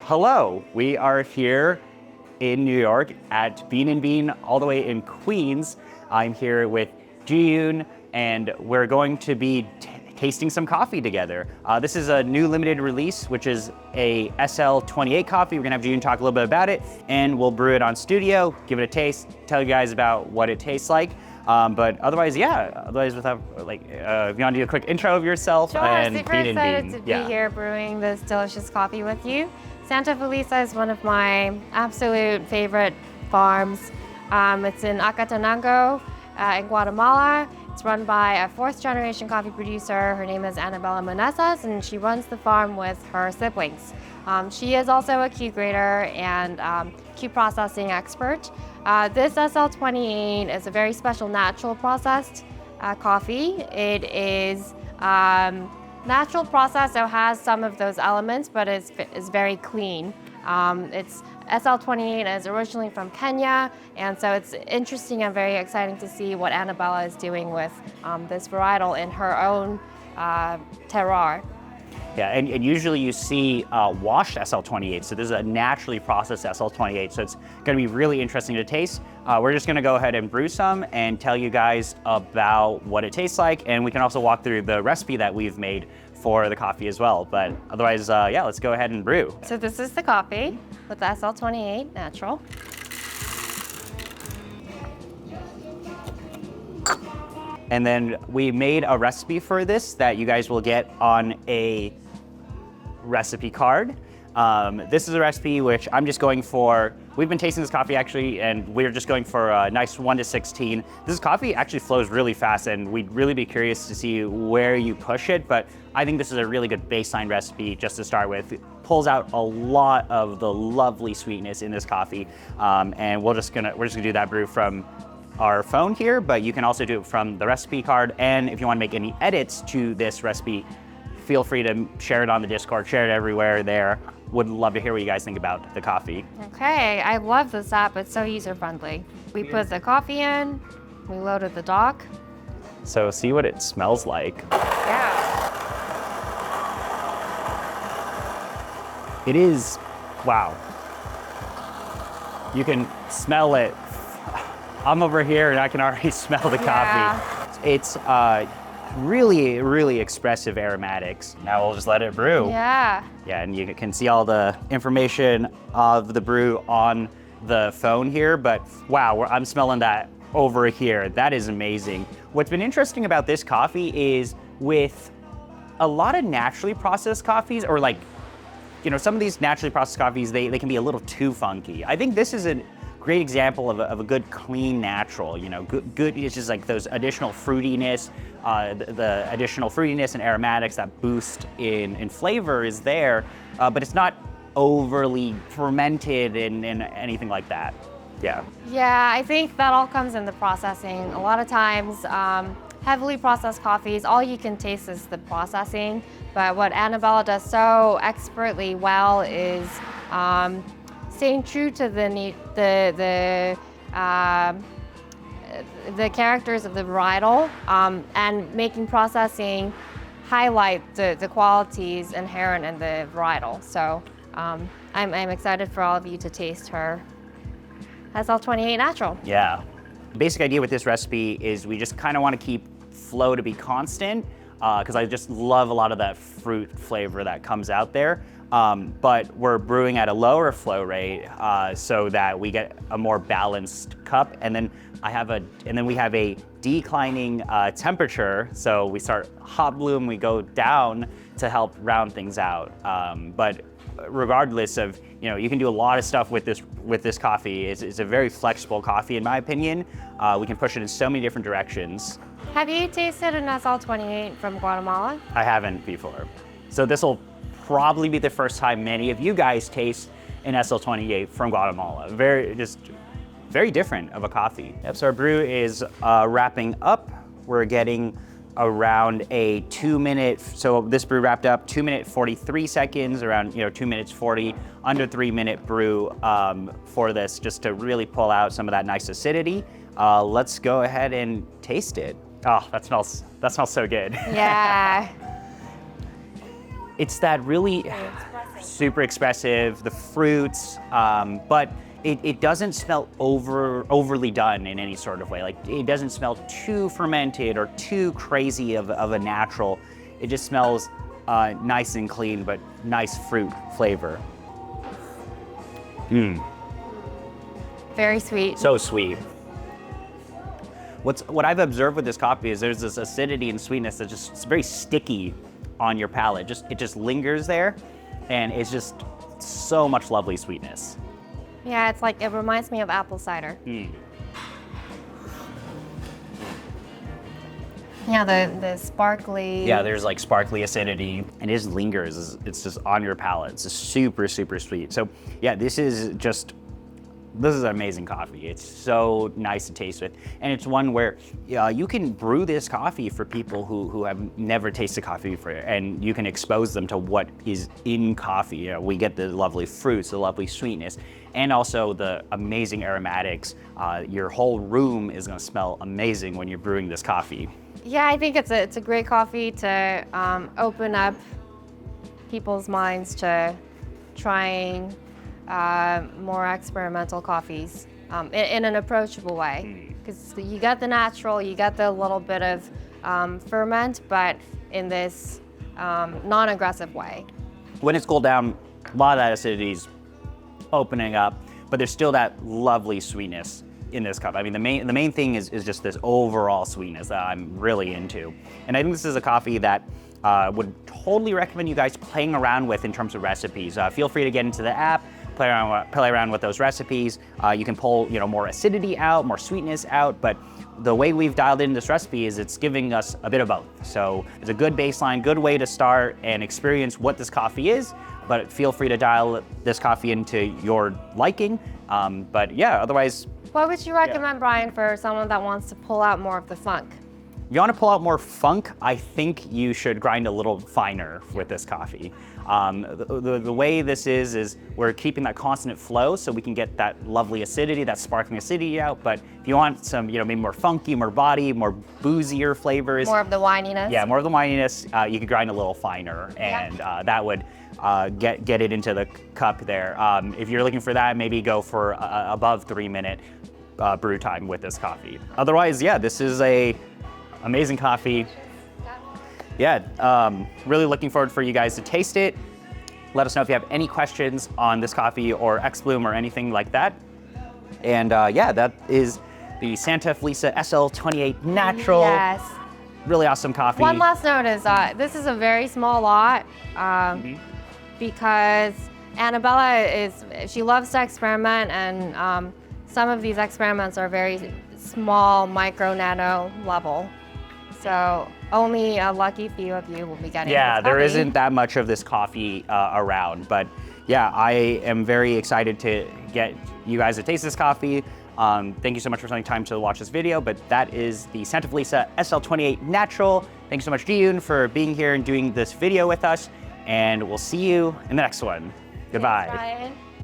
Hello, we are here in New York at Bean & Bean all the way in Queens. I'm here with Jiyoon and we're going to be tasting some coffee together. This is a new limited release, which is a SL28 coffee. We're gonna have Jiyoon talk a little bit about it and we'll brew it on studio, give it a taste, tell you guys about what it tastes like. But otherwise, without if you want to do a quick intro of yourself. Sure, and super Bean & excited Bean. to be here brewing this delicious coffee with you. Santa Felisa is one of my absolute favorite farms. It's in Acatenango in Guatemala. It's run by a fourth generation coffee producer. Her name is Annabella Meneses, and she runs the farm with her siblings. She is also a Q grader and Q processing expert. This SL28 is a very special natural processed coffee. It is natural process, so it has some of those elements, but is very clean. It's SL28 is originally from Kenya, and so it's interesting and very exciting to see what Annabella is doing with this varietal in her own terroir. Yeah, and usually you see washed SL28, so this is a naturally processed SL28, so it's gonna be really interesting to taste. We're just gonna go ahead and brew some and tell you guys about what it tastes like, and we can also walk through the recipe that we've made for the coffee as well. But otherwise, yeah, let's go ahead and brew. So this is the coffee with the SL28 natural. And then we made a recipe for this that you guys will get on a recipe card. This is a recipe which I'm just going for, we've been tasting this coffee actually, and we're just going for a nice 1:16. This coffee actually flows really fast, and we'd really be curious to see where you push it, but I think this is a really good baseline recipe just to start with. It pulls out a lot of the lovely sweetness in this coffee, and we're just gonna do that brew from our phone here, but you can also do it from the recipe card, and if you want to make any edits to this recipe, feel free to share it on the Discord, share it everywhere there. Would love to hear what you guys think about the coffee. Okay, I love this app. It's so user-friendly. We put the coffee in, we loaded the dock. So see what it smells like. Yeah. It is, wow. You can smell it. I'm over here and I can already smell the coffee. It's really, really expressive aromatics. Now we'll just let it brew. Yeah. Yeah, and you can see all the information of the brew on the phone here, but wow, I'm smelling that over here. That is amazing. What's been interesting about this coffee is with a lot of naturally processed coffees, or some of these naturally processed coffees, they can be a little too funky. I think this is a great example of a good clean natural. Good is just like those additional fruitiness, the additional fruitiness and aromatics that boost in flavor is there, but it's not overly fermented and anything like that. Yeah. Yeah, I think that all comes in the processing. A lot of times, heavily processed coffees, all you can taste is the processing, but what Annabella does so expertly well is staying true to the characters of the varietal, and making processing highlight the qualities inherent in the varietal. So I'm excited for all of you to taste her SL28 natural. Yeah. The basic idea with this recipe is we just kind of want to keep flow to be constant, because I just love a lot of that fruit flavor that comes out there. But we're brewing at a lower flow rate so that we get a more balanced cup, and then we have a declining temperature. So we start hot bloom, we go down to help round things out. But regardless of, you can do a lot of stuff with this coffee. It's a very flexible coffee, in my opinion. We can push it in so many different directions. Have you tasted an SL28 from Guatemala? I haven't before, so this will probably be the first time many of you guys taste an SL28 from Guatemala. Very different of a coffee. Yep, so our brew is wrapping up. We're getting around a 2 minute, so this brew wrapped up 2 minutes 43 seconds, around 2 minutes 40, under 3 minute brew for this, just to really pull out some of that nice acidity. Let's go ahead and taste it. Oh, that smells so good. Yeah. It's that really, super expressive, the fruits, but it doesn't smell overly done in any sort of way. Like, it doesn't smell too fermented or too crazy of a natural. It just smells nice and clean, but nice fruit flavor. Very sweet. So sweet. What I've observed with this coffee is there's this acidity and sweetness that's just it's very sticky on your palate. It just lingers there, and it's just so much lovely sweetness. Yeah, it's like, it reminds me of apple cider. Yeah, the sparkly. Yeah, there's like sparkly acidity, and it just lingers. It's just on your palate. It's just super, super sweet. So yeah, this is an amazing coffee. It's so nice to taste with, and it's one where you can brew this coffee for people who have never tasted coffee before, and you can expose them to what is in coffee. You know, we get the lovely fruits, the lovely sweetness, and also the amazing aromatics. Your whole room is going to smell amazing when you're brewing this coffee. Yeah, I think it's a great coffee to open up people's minds to trying more experimental coffees in an approachable way. Because you got the natural, you got the little bit of ferment, but in this non-aggressive way. When it's cooled down, a lot of that acidity is opening up, but there's still that lovely sweetness in this cup. I mean, the main thing is just this overall sweetness that I'm really into. And I think this is a coffee that would totally recommend you guys playing around with in terms of recipes. Feel free to get into the app, play around with those recipes. You can pull more acidity out, more sweetness out, but the way we've dialed in this recipe is it's giving us a bit of both. So it's a good baseline, good way to start and experience what this coffee is, but feel free to dial this coffee into your liking. But yeah, otherwise. What would you recommend, Brian, for someone that wants to pull out more of the funk? If you want to pull out more funk, I think you should grind a little finer with this coffee. The way this is we're keeping that constant flow so we can get that lovely acidity, that sparkling acidity out. But if you want some, maybe more funky, more body, more boozier flavors. More of the wininess. Yeah, more of the wininess. You could grind a little finer, and that would get it into the cup there. If you're looking for that, maybe go for above 3-minute brew time with this coffee. Otherwise, yeah, this is a amazing coffee. Yeah, really looking forward for you guys to taste it. Let us know if you have any questions on this coffee or xBloom or anything like that. And yeah, that is the Santa Felisa SL28 Natural. Yes. Really awesome coffee. One last note is this is a very small lot because Annabella she loves to experiment, and some of these experiments are very small, micro, nano level. So only a lucky few of you will be getting this coffee. There isn't that much of this coffee around, but yeah, I am very excited to get you guys to taste this coffee. Thank you so much for spending time to watch this video, but that is the Santa Felisa SL28 Natural. Thanks so much, Jiyoon, for being here and doing this video with us, and we'll see you in the next one. Goodbye. Thanks, Ryan.